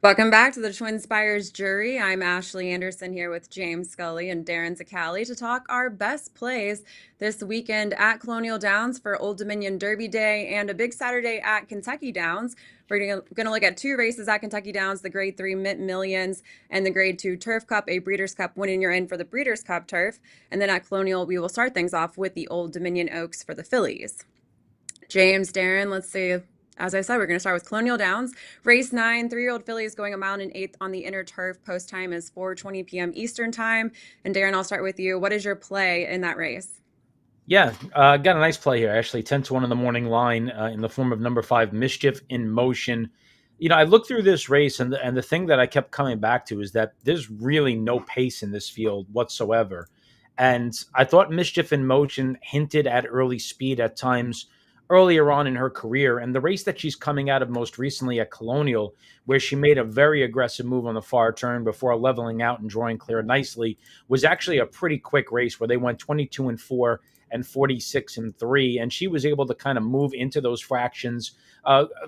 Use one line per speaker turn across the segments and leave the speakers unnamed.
Welcome back to the TwinSpires jury. I'm Ashley Anderson here with James Scully and Darin Zoccali to talk our best plays this weekend at Colonial Downs for Old Dominion Derby Day and a big Saturday at Kentucky Downs. We're going to look at two races at Kentucky Downs, the Grade 3 Mint Millions and the Grade 2 Turf Cup, a Breeders' Cup winning you're in for the Breeders' Cup turf. And then at Colonial, we will start things off with the Old Dominion Oaks for the fillies. James, Darin, let's see. As I said, we're going to start with Colonial Downs. Race 9, 3-year-old fillies going 1 1/8 on the inner turf. Post time is 4:20 p.m. Eastern time. And Darin, I'll start with you. What is your play in that race?
Yeah, got a nice play here. Actually, 10-1 in the morning line in the form of number 5, Mischief in Motion. I looked through this race, and the thing that I kept coming back to is that there's really no pace in this field whatsoever. And I thought Mischief in Motion hinted at early speed at times earlier on in her career. And the race that she's coming out of most recently at Colonial, where she made a very aggressive move on the far turn before leveling out and drawing clear nicely, was actually a pretty quick race where they went 22-4 and 46-3. And she was able to kind of move into those fractions,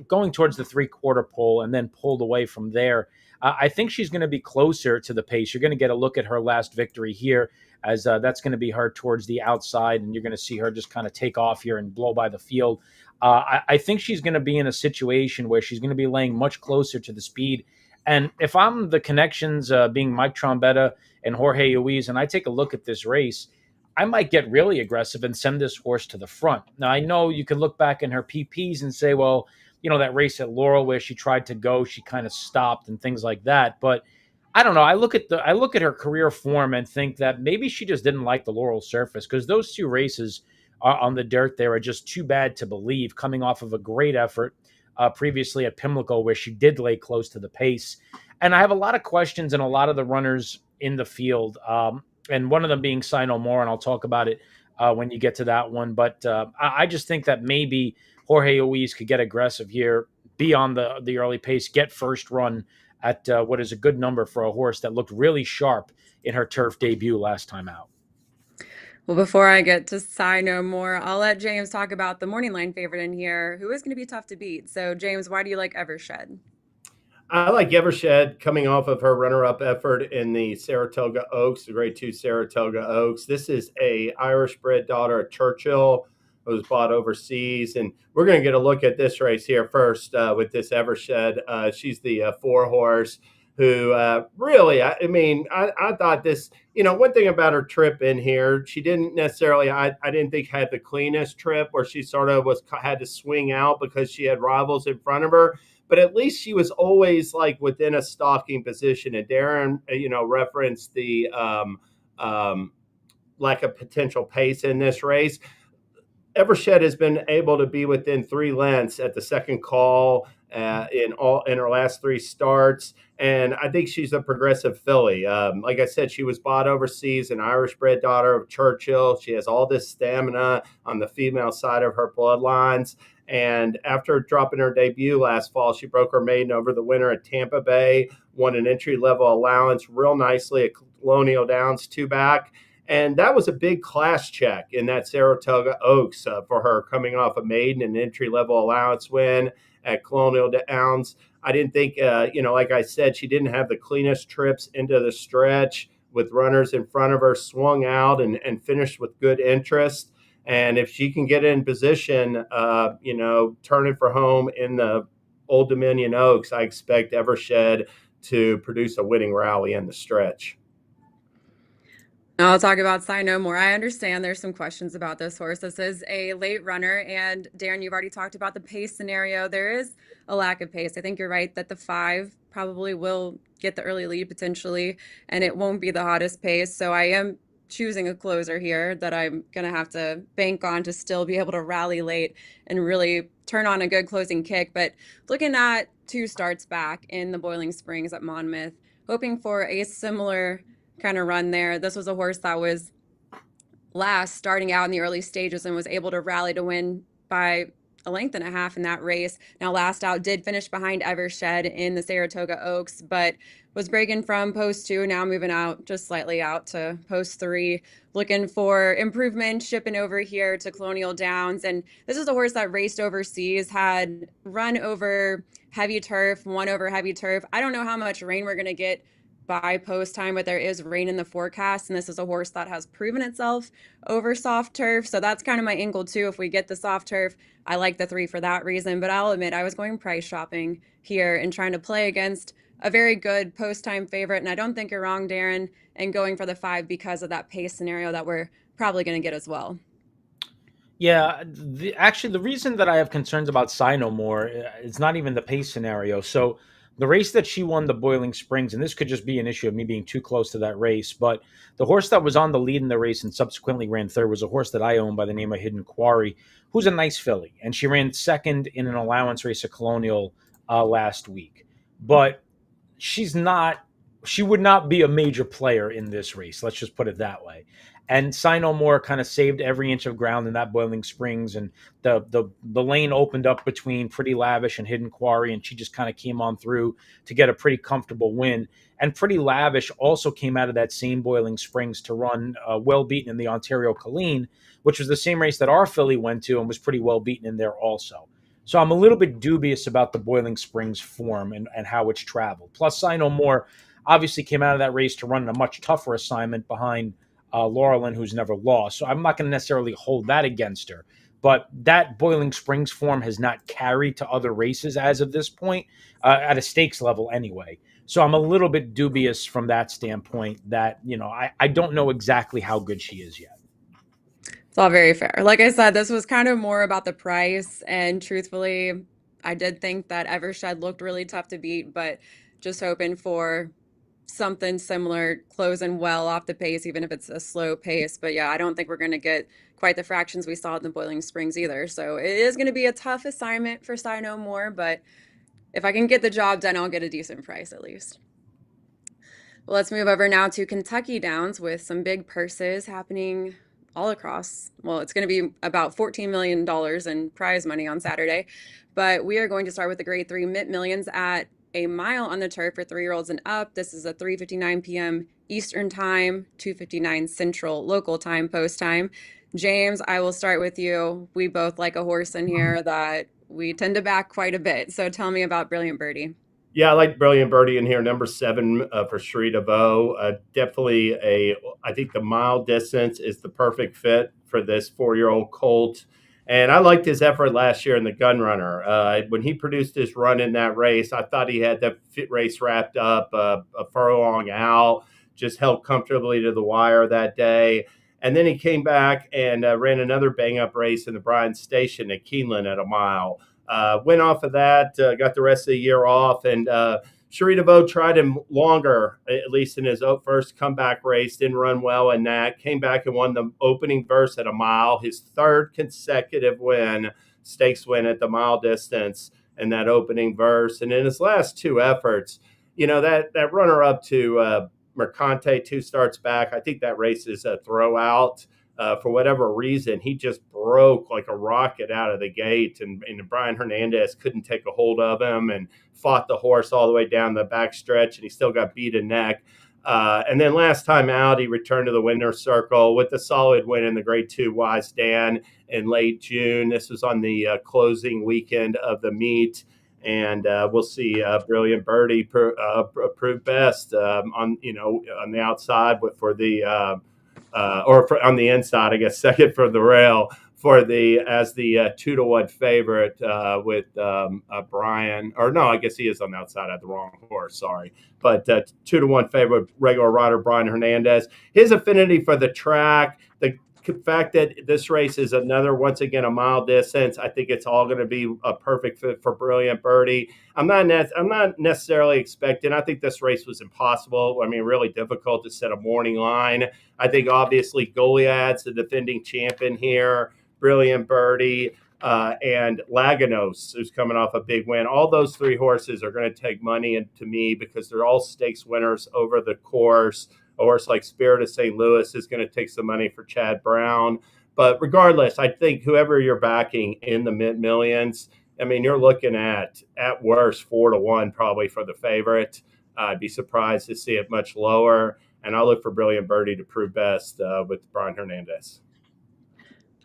going towards the 3/4 pole and then pulled away from there. I think she's going to be closer to the pace. You're going to get a look at her last victory here, as that's going to be her towards the outside, and you're going to see her just kind of take off here and blow by the field. I think she's going to be in a situation where she's going to be laying much closer to the speed. And if I'm the connections, being Mike Trombetta and Jorge Luis, and I take a look at this race, I might get really aggressive and send this horse to the front. Now, I know you can look back in her PPs and say, well, that race at Laurel where she tried to go, she kind of stopped and things like that. But I don't know. I look at her career form and think that maybe she just didn't like the Laurel surface, because those two races on the dirt there are just too bad to believe, coming off of a great effort previously at Pimlico where she did lay close to the pace. And I have a lot of questions and a lot of the runners in the field. And one of them being Sino More, and I'll talk about it when you get to that one. But I just think that maybe Jorge Luis could get aggressive here, be on the early pace, get first run at what is a good number for a horse that looked really sharp in her turf debut last time out.
Well, before I get to sigh no more, I'll let James talk about the morning line favorite in here, who is going to be tough to beat. So, James, why do you like Evershed?
I like Evershed coming off of her runner-up effort in the Saratoga Oaks, the Grade 2 Saratoga Oaks. This is a Irish-bred daughter of Churchill who was bought overseas, and we're going to get a look at this race here first with this Evershed. She's the 4 horse who really, I thought this. One thing about her trip in here, she didn't necessarily. I didn't think had the cleanest trip, where she sort of had to swing out because she had rivals in front of her, but at least she was always like within a stalking position. And Darin, referenced the lack of potential pace in this race. Evershed has been able to be within 3 lengths at the second call in her last 3 starts, and I think she's a progressive filly. Like I said, she was bought overseas, an Irish-bred daughter of Churchill. She has all this stamina on the female side of her bloodlines. And after dropping her debut last fall, she broke her maiden over the winter at Tampa Bay, won an entry-level allowance real nicely at Colonial Downs 2-back. And that was a big class check in that Saratoga Oaks for her, coming off a maiden and entry-level allowance win at Colonial Downs. I didn't think, like I said, she didn't have the cleanest trips into the stretch with runners in front of her, swung out and finished with good interest. And if she can get in position, turning for home in the Old Dominion Oaks, I expect Evershed to produce a winning rally in the stretch.
I'll talk about Sign No More. I understand there's some questions about this horse. This is a late runner, and Darin, you've already talked about the pace scenario. There is a lack of pace. I think you're right that the 5 probably will get the early lead potentially, and it won't be the hottest pace. So I am choosing a closer here that I'm going to have to bank on to still be able to rally late and really turn on a good closing kick. But looking at 2 starts back in the Boiling Springs at Monmouth, hoping for a similar kind of run there. This was a horse that was last starting out in the early stages and was able to rally to win by a length and a half in that race. Now, Last Out did finish behind Evershed in the Saratoga Oaks, but was breaking from post 2, now moving out just slightly out to post 3, looking for improvement, shipping over here to Colonial Downs. And this is a horse that raced overseas, had run over heavy turf, won over heavy turf. I don't know how much rain we're going to get by post time, but there is rain in the forecast. And this is a horse that has proven itself over soft turf. So that's kind of my angle too. If we get the soft turf, I like the 3 for that reason. But I'll admit I was going price shopping here and trying to play against a very good post time favorite. And I don't think you're wrong, Darin, and going for the 5 because of that pace scenario that we're probably going to get as well.
Yeah, actually, the reason that I have concerns about Sino More is not even the pace scenario. So the race that she won, the Boiling Springs, and this could just be an issue of me being too close to that race, but the horse that was on the lead in the race and subsequently ran third was a horse that I own by the name of Hidden Quarry, who's a nice filly, and she ran second in an allowance race at Colonial last week. But she's not she would not be a major player in this race. Let's just put it that way. And Sino More kind of saved every inch of ground in that Boiling Springs, and the lane opened up between Pretty Lavish and Hidden Quarry, and she just kind of came on through to get a pretty comfortable win. And Pretty Lavish also came out of that same Boiling Springs to run well beaten in the Ontario Colleen, which was the same race that our filly went to and was pretty well beaten in there also. So I'm a little bit dubious about the Boiling Springs form and how it's traveled. Plus, Sino More obviously came out of that race to run in a much tougher assignment behind Laurelin, who's never lost. So I'm not going to necessarily hold that against her. But that Boiling Springs form has not carried to other races as of this point, at a stakes level anyway. So I'm a little bit dubious from that standpoint that, I don't know exactly how good she is yet.
It's all very fair. Like I said, this was kind of more about the price. And truthfully, I did think that Evershed looked really tough to beat, but just hoping for something similar, closing well off the pace, even if it's a slow pace. But yeah, I don't think we're going to get quite the fractions we saw in the Boiling Springs either. So it is going to be a tough assignment for Sino More, but if I can get the job done, I'll get a decent price at least. Well, let's move over now to Kentucky Downs with some big purses happening all across. Well, it's going to be about $14 million in prize money on Saturday, but we are going to start with the grade 3 Mint Millions at a mile on the turf for 3-year-olds and up. This is a 3:59 p.m. Eastern time, 2:59 Central local time, post time. James, I will start with you. We both like a horse in here that we tend to back quite a bit. So tell me about Brilliant Birdie.
Yeah, I like Brilliant Birdie in here, number 7 for Cherie DeVoe. Definitely I think the mile distance is the perfect fit for this 4-year-old colt. And I liked his effort last year in the Gun Runner. When he produced his run in that race, I thought he had the race wrapped up, a furlong out, just held comfortably to the wire that day. And then he came back and ran another bang-up race in the Bryan Station at Keeneland at a mile. Went off of that, got the rest of the year off, and Cherie DeVoe tried him longer, at least in his first comeback race, didn't run well in that, came back and won the opening verse at a mile, his 3rd consecutive win, stakes win at the mile distance in that opening verse. And in his last 2 efforts, that runner-up to Mercante 2 starts back, I think that race is a throwout. For whatever reason, he just broke like a rocket out of the gate, and Brian Hernandez couldn't take a hold of him and fought the horse all the way down the back stretch, and he still got beat in neck. And then last time out, he returned to the winner's circle with a solid win in the Grade 2 Wise Dan in late June. This was on the closing weekend of the meet. And we'll see Brilliant Birdie prove best on the outside for the on the inside, I guess, second from the rail as the 2-1 favorite with Brian. Or no, I guess he is on the outside. I had the wrong horse. Sorry, but 2-1 favorite, regular rider Brian Hernandez. His affinity for the track, the fact that this race is once again a mile distance, I think it's all going to be a perfect fit for Brilliant Birdie. I'm not necessarily expecting. I think this race was impossible. I mean, really difficult to set a morning line. I think obviously Goliath's the defending champion here. Brilliant Birdie and Laganos, who's coming off a big win. All those 3 horses are going to take money to me because they're all stakes winners over the course. A horse like Spirit of St. Louis is going to take some money for Chad Brown. But regardless, I think whoever you're backing in the mid millions, I mean, you're looking at worst 4-1 probably for the favorite. I'd be surprised to see it much lower. And I'll look for Brilliant Birdie to prove best with Brian Hernandez.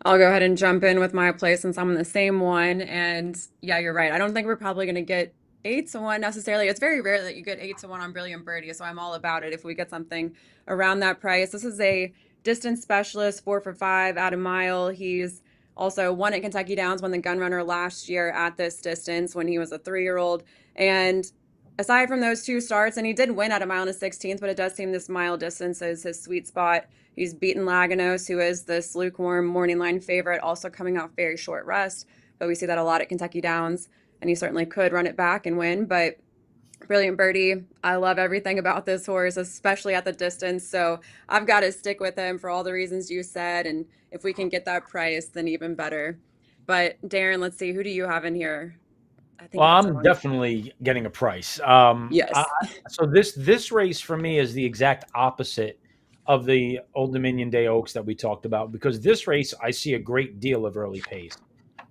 I'll go ahead and jump in with my play since I'm in the same one. And yeah, you're right. I don't think we're probably going to get 8-1 necessarily. It's very rare that you get 8-1 on Brilliant Birdie, so I'm all about it if we get something around that price. This is a distance specialist, 4 for 5 at a mile. He's also won at Kentucky Downs, won the gun runner last year at this distance when he was a 3-year-old. And aside from those two starts, and he did win at a mile and a 16th, but it does seem this mile distance is his sweet spot. He's beaten Laganos, who is this lukewarm morning line favorite, also coming off very short rest. But we see that a lot at Kentucky Downs, and he certainly could run it back and win. But Brilliant Birdie, I love everything about this horse, especially at the distance. So I've got to stick with him for all the reasons you said. And if we can get that price, then even better. But Darin, let's see, who do you have in here? I think
Well,
I have
I'm
someone.
definitely getting a price.
Yes.
So this race for me is the exact opposite of the Old Dominion Day Oaks that we talked about, because this race I see a great deal of early pace.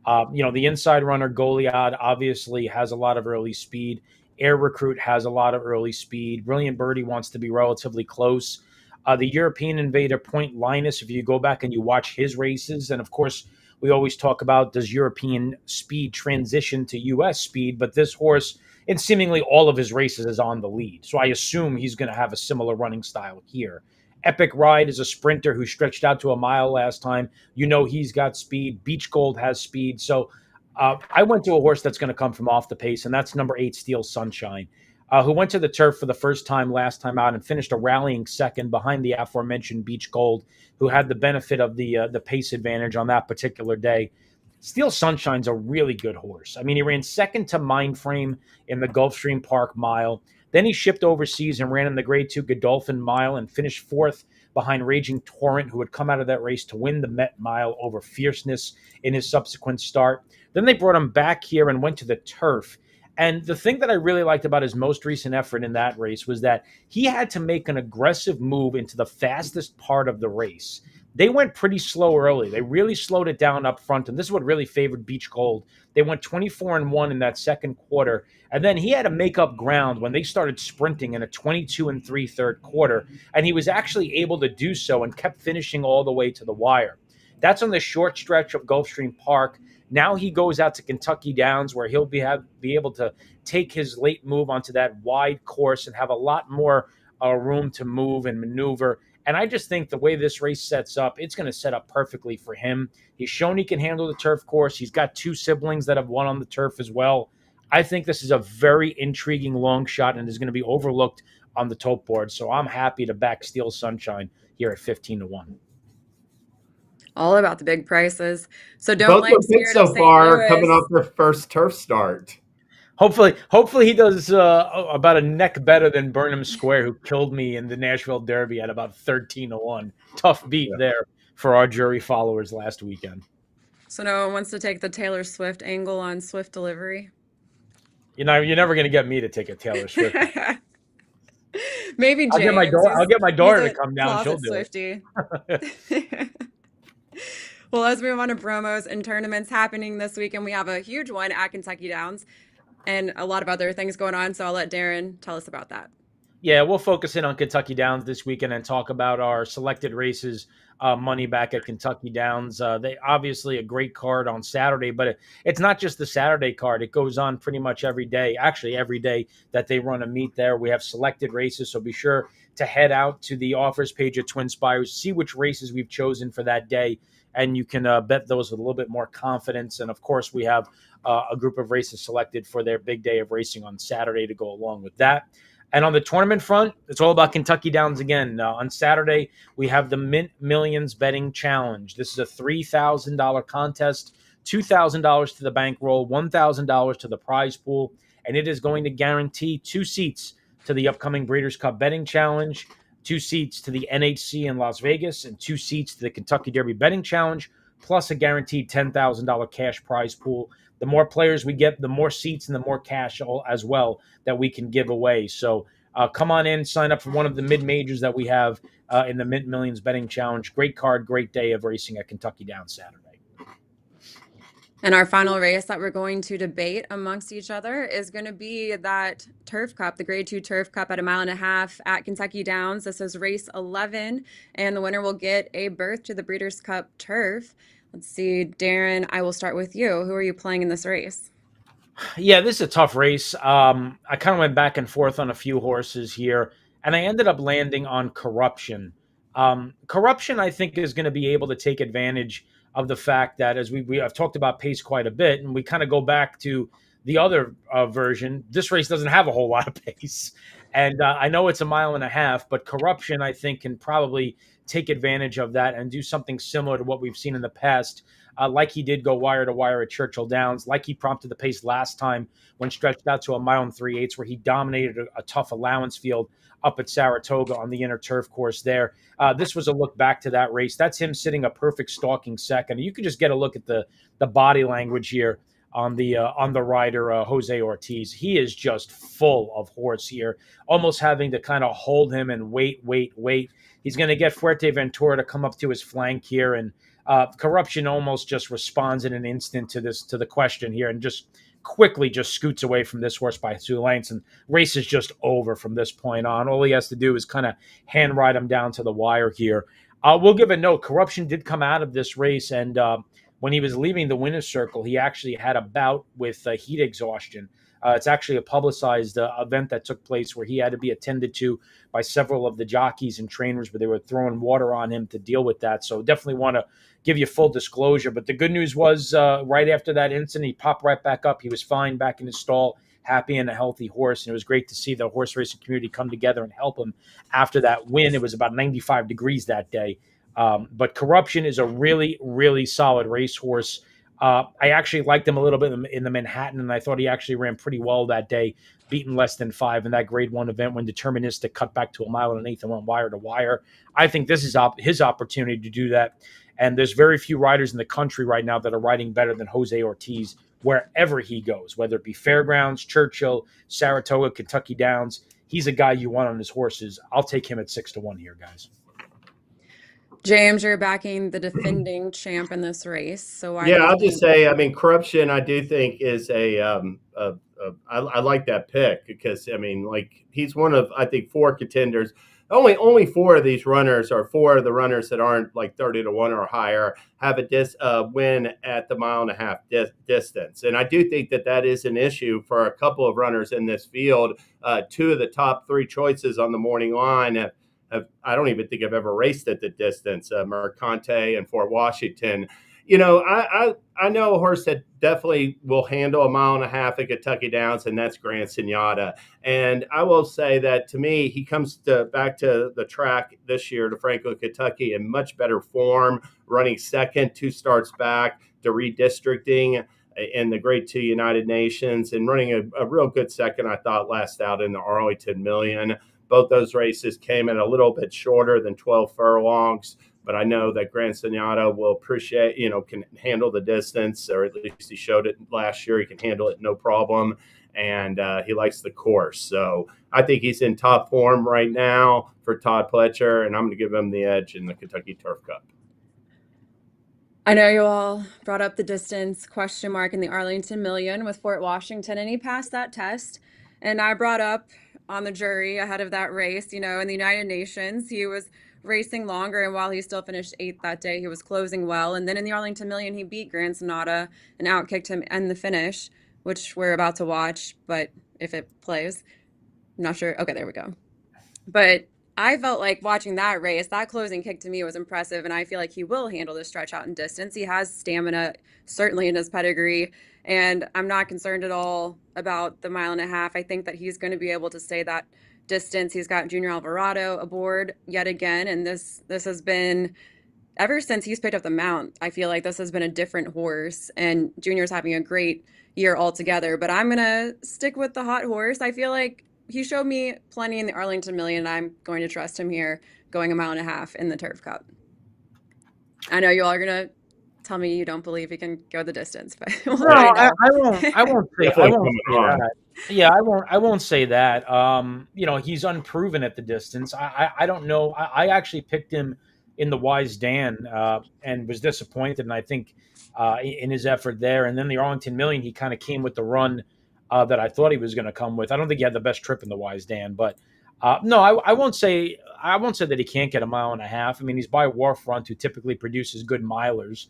The inside runner Goliad obviously has a lot of early speed. Air Recruit has a lot of early speed. Brilliant Birdie wants to be relatively close. The European Invader Point Linus, if you go back and you watch his races, and of course we always talk about does European speed transition to U.S. speed, but this horse in seemingly all of his races is on the lead. So I assume he's going to have a similar running style here. Epic Ride is a sprinter who stretched out to a mile last time. He's got speed. Beach Gold has speed. So I went to a horse that's going to come from off the pace, and that's number 8, Steel Sunshine, who went to the turf for the first time last time out and finished a rallying second behind the aforementioned Beach Gold, who had the benefit of the pace advantage on that particular day. Steel Sunshine's a really good horse. I mean, he ran second to Mindframe in the Gulfstream Park Mile. Then he shipped overseas and ran in the Grade 2 Godolphin Mile and finished fourth behind Raging Torrent, who had come out of that race to win the Met Mile over Fierceness in his subsequent start. Then they brought him back here and went to the turf. And the thing that I really liked about his most recent effort in that race was that he had to make an aggressive move into the fastest part of the race. They went pretty slow early. They really slowed it down up front, and this is what really favored Beach Gold. They went 24-1 in that second quarter, and then he had to make up ground when they started sprinting in a 22-3 third quarter, and he was actually able to do so and kept finishing all the way to the wire. That's on the short stretch of Gulfstream Park. Now he goes out to Kentucky Downs, where he'll be able to take his late move onto that wide course and have a lot more room to move and maneuver. And I just think the way this race sets up, it's going to set up perfectly for him. He's shown he can handle the turf course. He's got 2 siblings that have won on the turf as well. I think this is a very intriguing long shot and is going to be overlooked on the tote board. So I'm happy to back Steel Sunshine here at 15-1.
All about the big prices. So don't
Both
like
were picked
Spirit of
so
St.
far coming
Louis.
off their first turf start.
Hopefully he does about a neck better than Burnham Square, who killed me in the Nashville Derby at about 13-1. Tough beat there for our jury followers last weekend.
So no one wants to take the Taylor Swift angle on Swift delivery.
You're never going to get me to take a Taylor Swift.
Maybe James.
I'll get my daughter to come down. She'll do
Swiftie. It. Well, let's move on to promos and tournaments happening this weekend. We have a huge one at Kentucky Downs and a lot of other things going on. So I'll let Darin tell us about that.
Yeah, we'll focus in on Kentucky Downs this weekend and talk about our selected races, money back at Kentucky Downs. They obviously a great card on Saturday, but it's not just the Saturday card. It goes on pretty much every day. Actually, every day that they run a meet there, we have selected races. So be sure to head out to the offers page at TwinSpires, see which races we've chosen for that day, and you can bet those with a little bit more confidence. And of course, we have a group of races selected for their big day of racing on Saturday to go along with that. And on the tournament front, it's all about Kentucky Downs again. On Saturday, we have the Mint Millions Betting Challenge. This is a $3,000 contest, $2,000 to the bankroll, $1,000 to the prize pool, and it is going to guarantee 2 seats to the upcoming Breeders' Cup Betting Challenge, 2 seats to the NHC in Las Vegas, and 2 seats to the Kentucky Derby Betting Challenge, plus a guaranteed $10,000 cash prize pool. The more players we get, the more seats and the more cash as well that we can give away. So Come on in, sign up for one of the mid majors that we have in the Mint Millions Betting Challenge. Great card, great day of racing at Kentucky Downs Saturday.
And our final race that we're going to debate amongst each other is going to be that Turf Cup, the Grade 2 Turf Cup at 1.5 miles at Kentucky Downs. This is race 11, and the winner will get a berth to the Breeders' Cup Turf. Let's see, Darin, I will start with you. Who are you playing in this race?
Yeah, this is a tough race. I kind of went back and forth on a few horses here, and I ended up landing on Corruption. Corruption, I think, is going to be able to take advantage of the fact that, as we have talked about pace quite a bit, and we kind of go back to the other version. This race doesn't have a whole lot of pace, and I know it's 1.5 miles, but Corruption, I think, can probably take advantage of that and do something similar to what we've seen in the past, like he did go wire to wire at Churchill Downs, like he prompted the pace last time when stretched out to 1.3 miles, where he dominated a tough allowance field up at Saratoga on the inner turf course there. This was a look back to that race. That's him sitting a perfect stalking second. You can just get a look at the body language here on the rider, Jose Ortiz. He is just full of horse here, almost having to kind of hold him and wait. He's going to get Fuerteventura to come up to his flank here, and Corruption almost just responds in an instant to the question here, and just quickly just scoots away from this horse by 2 lengths, and race is just over from this point on. All he has to do is kind of hand ride him down to the wire here. We'll give a note. Corruption did come out of this race, and when he was leaving the winner's circle, he actually had a bout with heat exhaustion. It's actually a publicized event that took place where he had to be attended to by several of the jockeys and trainers, where they were throwing water on him to deal with that. So definitely want to give you full disclosure. But the good news was right after that incident, he popped right back up. He was fine, back in his stall, happy and a healthy horse. And it was great to see the horse racing community come together and help him after that win. It was about 95 degrees that day. But Corruption is a really, really solid racehorse. I actually liked him a little bit in the Manhattan, and I thought he actually ran pretty well that day, beating less than 5 in that Grade 1 event when Deterministic cut back to 1.1 miles and went wire to wire. I think this is his opportunity to do that. And there's very few riders in the country right now that are riding better than Jose Ortiz wherever he goes, whether it be Fairgrounds, Churchill, Saratoga, Kentucky Downs. He's a guy you want on his horses. I'll take him at 6-1 here, guys.
James, you're backing the defending champ in this race. So why?
Yeah, I'll just say, I mean, Corruption, I do think is I like that pick because, I mean, like, he's one of, I think, 4 contenders. Only 4 of these runners, or 4 of the runners that aren't like 30-1 or higher, have a win at the 1.5 mile distance. And I do think that is an issue for a couple of runners in this field. 2 of the top 3 choices on the morning line I don't even think I've ever raced at the distance. Mercante and Fort Washington. You know, I know a horse that definitely will handle 1.5 miles at Kentucky Downs, and that's Grand Senada. And I will say that, to me, he comes back to the track this year to Franklin, Kentucky in much better form, running second 2 starts back to redistricting in the Grade 2 United Nations, and running a real good second, I thought, last out in the Arlington Million. Both those races came in a little bit shorter than 12 furlongs, but I know that Grand Senada will appreciate, can handle the distance, or at least he showed it last year. He can handle it no problem, and he likes the course. So I think he's in top form right now for Todd Pletcher, and I'm going to give him the edge in the Kentucky Turf Cup.
I know you all brought up the distance question mark in the Arlington Million with Fort Washington, and he passed that test. And I brought up on the jury ahead of that race, in the United Nations, he was racing longer, and while he still finished 8th that day, he was closing well. And then in the Arlington Million, he beat Grand Sonata and outkicked him in the finish, which we're about to watch, but if it plays, I'm not sure. Okay, there we go. But I felt like watching that race, that closing kick to me was impressive, and I feel like he will handle this stretch out in distance. He has stamina, certainly in his pedigree, and I'm not concerned at all about the 1.5 miles. I think that he's going to be able to stay that distance. He's got Junior Alvarado aboard yet again, and this has been, ever since he's picked up the mount, I feel like this has been a different horse, and Junior's having a great year altogether. But I'm going to stick with the hot horse. I feel like he showed me plenty in the Arlington Million. I'm going to trust him here, going 1.5 miles in the Turf Cup. I know you all are going to tell me you don't believe he can go the distance, but
no, I won't say that. Yeah, I won't say that. He's unproven at the distance. I don't know. I actually picked him in the Wise Dan and was disappointed. And I think in his effort there, and then the Arlington Million, he kind of came with the run that I thought he was going to come with. I don't think he had the best trip in the Wise Dan, but no, I won't say that he can't get a mile and a half. I mean, he's by Wharfront, who typically produces good milers.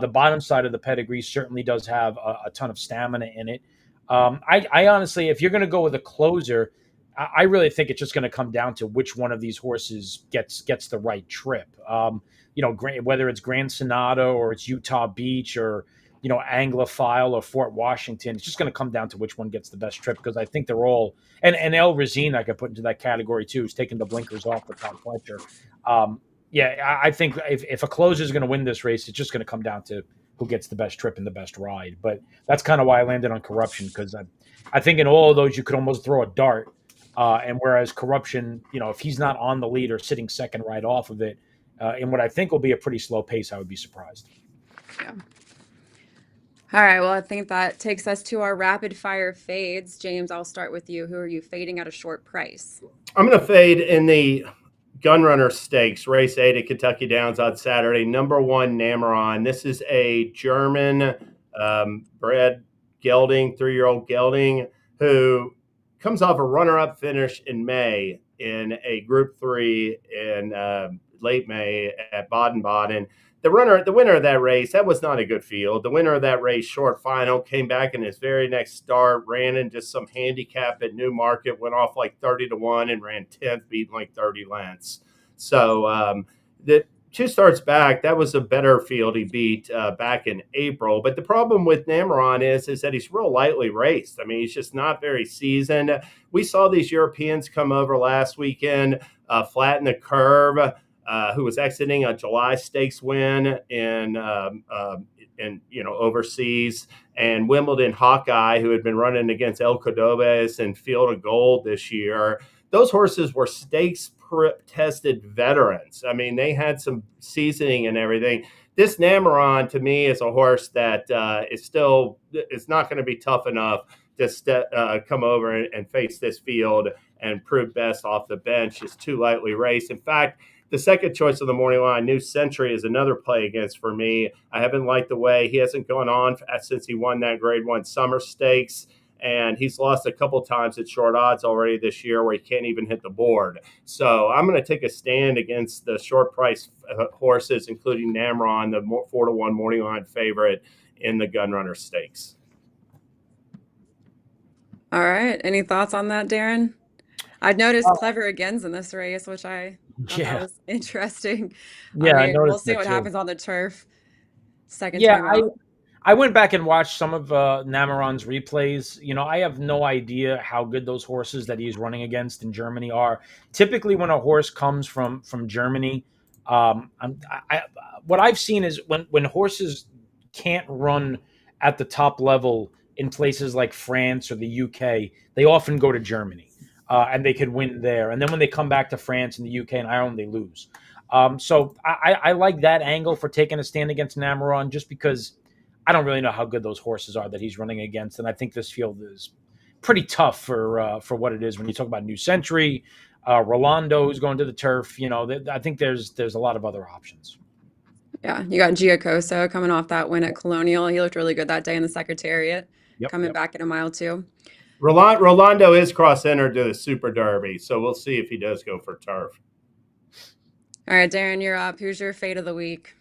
The bottom side of the pedigree certainly does have a ton of stamina in it. I honestly, if you're going to go with a closer, I really think it's just going to come down to which one of these horses gets the right trip. Whether it's Grand Sonata or it's Utah Beach or Anglophile or Fort Washington, it's just going to come down to which one gets the best trip because I think they're all and El Razine I could put into that category too, who's taking the blinkers off with Todd Pletcher. Yeah, I think if a closer is going to win this race, it's just going to come down to who gets the best trip and the best ride. But that's kind of why I landed on Corruption because I think in all of those you could almost throw a dart. And whereas Corruption, if he's not on the lead or sitting second right off of it, in what I think will be a pretty slow pace, I would be surprised.
Yeah. All right. Well, I think that takes us to our rapid fire fades. James, I'll start with you. Who are you fading at a short price?
I'm going to fade in the Gunrunner Stakes, race 8 at Kentucky Downs on Saturday. Number 1, Nameron. This is a German bred gelding, 3-year-old gelding, who comes off a runner-up finish in May in a Group 3 in late May at Baden-Baden. The winner of that race, that was not a good field. The winner of that race, Short Final, came back in his very next start, ran into some handicap at Newmarket, went off like 30-1 and ran 10th, beating like 30 lengths. So the 2 starts back, that was a better field he beat back in April. But the problem with Nameron is that he's real lightly raced. I mean, he's just not very seasoned. We saw these Europeans come over last weekend, flatten the curve. Who was exiting a July Stakes win in overseas, and Wimbledon Hawkeye, who had been running against El Cordobes and Field of Gold this year. Those horses were stakes tested veterans. I mean, they had some seasoning and everything. This Nameron, to me, is a horse that it's not going to be tough enough to come over and face this field and prove best off the bench. It's too lightly raced. In fact, the second choice of the morning line, New Century, is another play against for me. I haven't liked the way he hasn't gone on since he won that Grade 1 Summer Stakes, and he's lost a couple times at short odds already this year where he can't even hit the board. So I'm going to take a stand against the short price horses, including Nameron, the 4-1 morning line favorite in the Gunrunner Stakes.
All right. Any thoughts on that, Darin? I'd noticed Clever Again's in this race, which I thought that
Yeah,
was interesting. I
yeah, I
mean, we'll
noticed
see
that
what
too.
happens on the turf second
Yeah,
time
I
out.
I went back and watched some of Nameron's replays. I have no idea how good those horses that he's running against in Germany are. Typically, when a horse comes from Germany, what I've seen is when horses can't run at the top level in places like France or the UK, they often go to Germany and they could win there. And then when they come back to France and the UK and Ireland, they lose. So I like that angle for taking a stand against Nameron just because I don't really know how good those horses are that he's running against, and I think this field is pretty tough for what it is. When you talk about New Century, Rolando, who's going to the turf, I think there's a lot of other options.
Yeah, you got Giacosa coming off that win at Colonial. He looked really good that day in the Secretariat,
Yep,
coming
yep.
back in a mile too.
Rolando is cross-entered to the Super Derby, so we'll see if he does go for turf.
All right, Darin, you're up. Who's your fate of the week?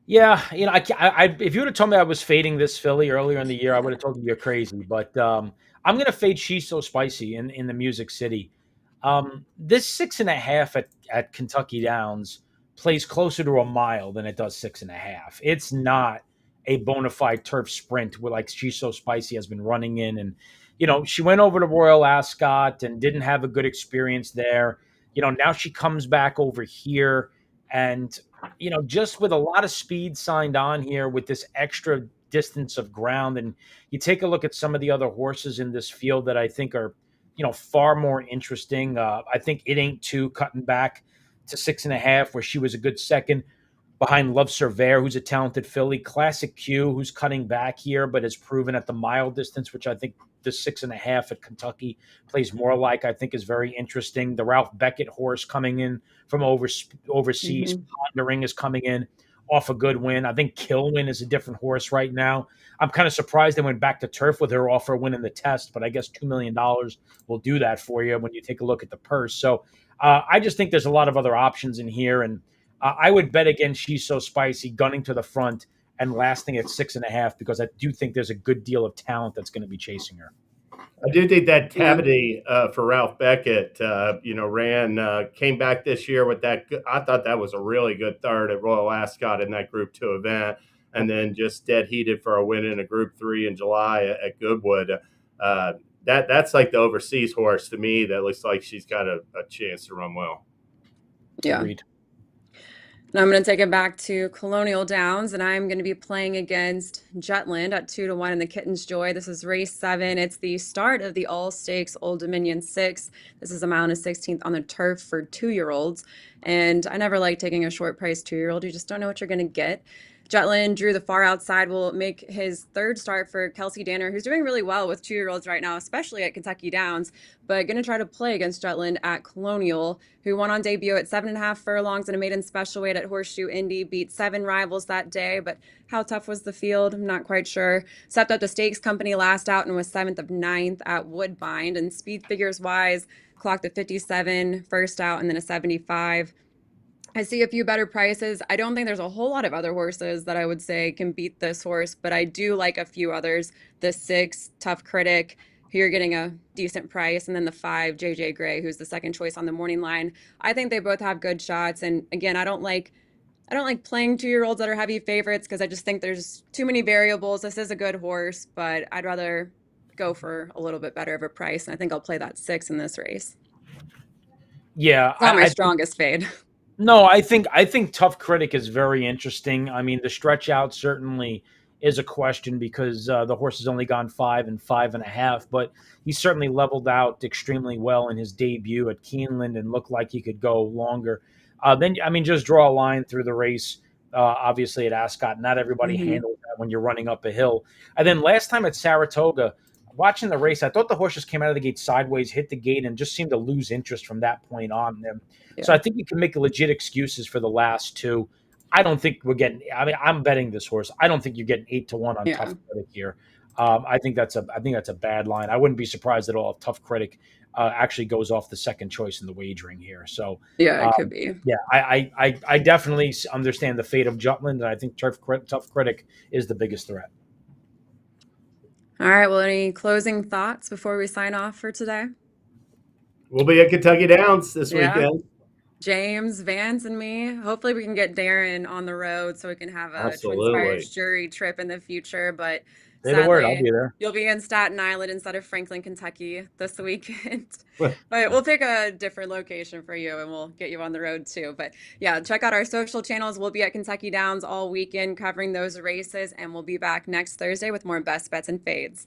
Yeah, if you would have told me I was fading this filly earlier in the year, I would have told you you're crazy. But I'm going to fade She's So Spicy in the Music City. This 6.5 at Kentucky Downs plays closer to a mile than it does 6.5. It's not a bona fide turf sprint where like She's So Spicy has been running in, and she went over to Royal Ascot and didn't have a good experience there. Now she comes back over here and just with a lot of speed signed on here with this extra distance of ground. And you take a look at some of the other horses in this field that I think are, far more interesting. I think It Ain't Two cutting back to 6.5, where she was a good second. behind Love Cervere, who's a talented filly. Classic Q, who's cutting back here, but has proven at the mile distance, which I think the 6.5 at Kentucky plays more like, I think is very interesting. The Ralph Beckett horse coming in from overseas.
Hmm.
Pondering is coming in off a good win. I think Kilwin is a different horse right now. I'm kind of surprised they went back to turf with her offer winning the test, but I guess $2 million will do that for you when you take a look at the purse. So I just think there's a lot of other options in here, and I would bet against She's So Spicy, gunning to the front and lasting at 6.5, because I do think there's a good deal of talent that's going to be chasing her.
I do think that
Yeah.
Tabity for Ralph Beckett, came back this year with that. I thought that was a really good third at Royal Ascot in that Group 2 event, and then just dead heated for a win in a Group 3 in July at Goodwood. That's like the overseas horse to me that looks like she's got a chance to run well.
Yeah.
Agreed.
And I'm going to take it back to Colonial Downs, and I'm going to be playing against Jutland at 2-1 in the Kitten's Joy. This is race 7. It's the start of the All Stakes Old Dominion 6. This is a mile and a 16th on the turf for 2-year-olds. And I never like taking a short price 2-year-old. You just don't know what you're going to get. Jutland drew the far outside, will make his third start for Kelsey Danner, who's doing really well with 2-year-olds right now, especially at Kentucky Downs, but going to try to play against Jutland at Colonial, who won on debut at 7.5 furlongs in a maiden special weight at Horseshoe Indy, beat 7 rivals that day, but how tough was the field? I'm not quite sure. Stepped up the stakes company last out and was 7th of 9th at Woodbine, and speed figures wise, clocked a 57 first out and then a 75. I see a few better prices. I don't think there's a whole lot of other horses that I would say can beat this horse, but I do like a few others. The 6, Tough Critic, who you're getting a decent price, and then the 5, JJ Gray, who's the second choice on the morning line. I think they both have good shots. And again, I don't like playing 2-year-olds that are heavy favorites because I just think there's too many variables. This is a good horse, but I'd rather go for a little bit better of a price. And I think I'll play that 6 in this race.
Yeah,
It's not my strongest fade.
no, I think Tough Critic is very interesting. I mean, the stretch out certainly is a question because the horse has only gone 5 and 5.5, but he certainly leveled out extremely well in his debut at Keeneland and looked like he could go longer. Then, I mean, just draw a line through the race. Obviously, at Ascot, not everybody
Hmm.
handles that when you're running up a hill. And then last time at Saratoga, watching the race, I thought the horse just came out of the gate sideways, hit the gate, and just seemed to lose interest from that point on. So
Yeah.
I think you can make legit excuses for the last two. I don't think we're getting. I mean, I'm betting this horse. I don't think you're getting 8-1 on
Yeah.
Tough Critic here. I think that's a bad line. I wouldn't be surprised at all if Tough Critic actually goes off the second choice in the wagering here. So
Yeah, it could
um,
be.
yeah, I definitely understand the fate of Jutland, and I think Tough Critic is the biggest threat.
All right. Well, any closing thoughts before we sign off for today?
We'll be at Kentucky Downs this
Yeah.
weekend.
James, Vance, and me. Hopefully, we can get Darin on the road so we can have a
Absolutely.
TwinSpires jury trip in the future. But
Say the word, I'll
sadly,
be there.
you'll be in Staten Island instead of Franklin, Kentucky this weekend. But we'll pick a different location for you and we'll get you on the road too. But yeah, check out our social channels. We'll be at Kentucky Downs all weekend covering those races, and we'll be back next Thursday with more best bets and fades.